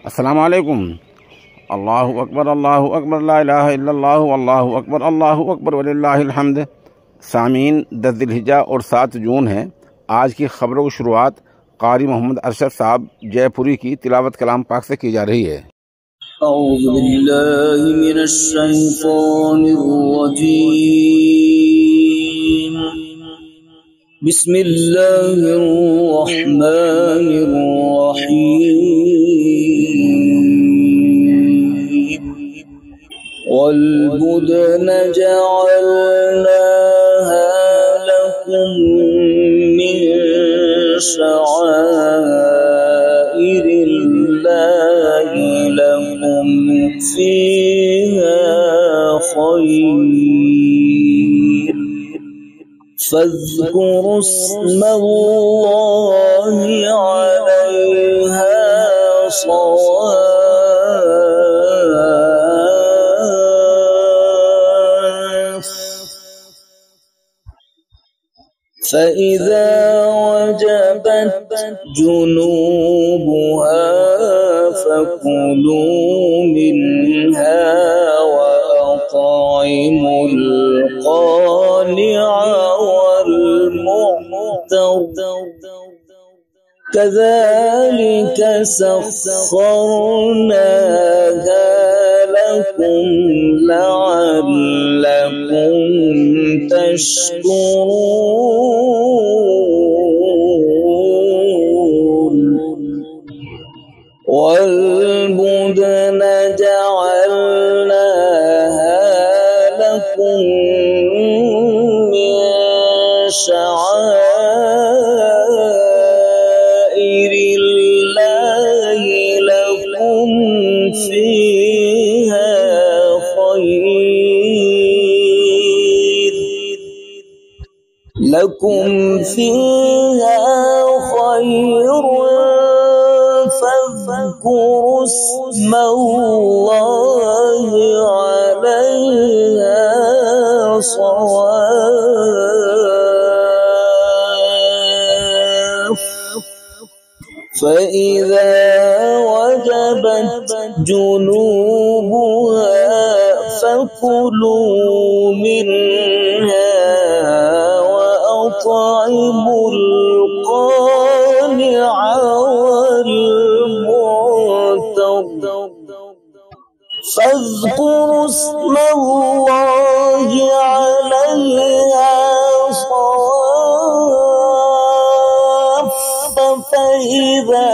अस्सलामु अलैकुम। अल्लाहु अकबर ला इलाहा इल्लल्लाहु अल्लाहु अकबर वलिल्लाहिल हम्द। सामीन 10 जिलहिज्जा और 7 जून है। आज की खबरों की शुरुआत कारी मोहम्मद अरशद साहब जयपुरी की तिलावत कलाम पाक से की जा रही है। औज़ु बिल्लाहि मिनश शैतानिर रजीम। बिस्मिल्लाहिर रहमानिर रहीम। वल बुदन जअलनाहा लकुम मिन शआइरिल्लाहि लकुम फीहा खैर फज़्कुरु स्मल्लाहि अलैहा सवाफ़ फ़इज़ा वजबत जुनूबुहा फ़कुलू मिन्हा वअطعمुल क़ानिअ कज़ालिक सख़ख़रनाहा लकुम लअल्लकुम तशकुरून। वल्बुदन जअलनाहा लकुम मिन शआइरिल्लाहि लकुम फीहा खैर فاذكروا اسم الله عليها صواف فإذا وجبت جنوبها فكلوا منها وأطعموا القانع والمعتر فاذكروا اسم الله عليها صواف فإذا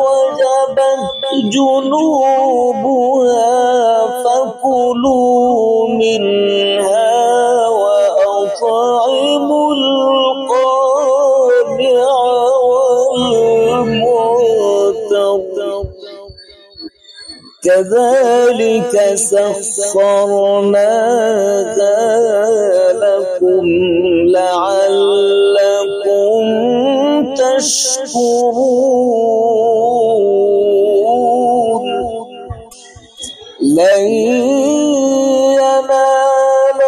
وجبت جنوبها فكلوا منها وأطعموا القانع والمعتر كذلك سخرناها لكم لعلكم تشكرون. لن ينال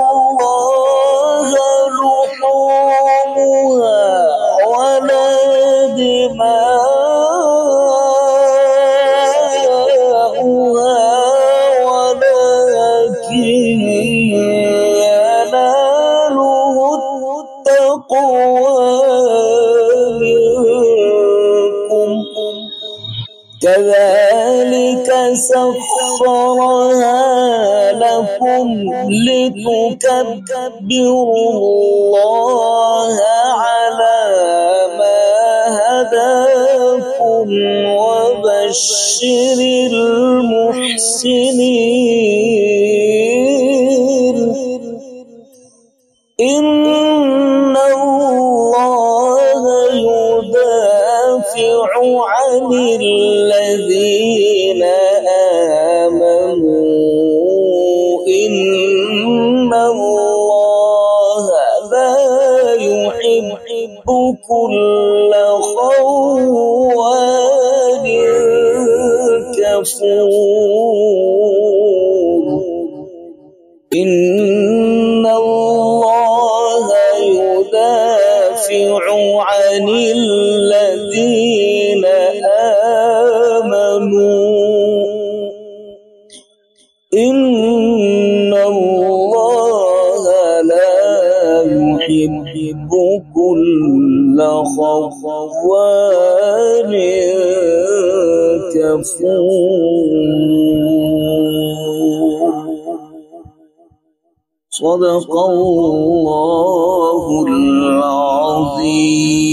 الله لحومها ولا دماؤها ولكن يناله التقوى منكم. كذلك سخرها لكم لتكبروا الله على ما هداكم وبشر المحسنين. إن الله يدافع عن الذين آمنوا إن الله لا يحب كل خوان كفور. إن الله يدافع عن الذين آمنوا يحب كل خوان كفور. صدق الله العظيم.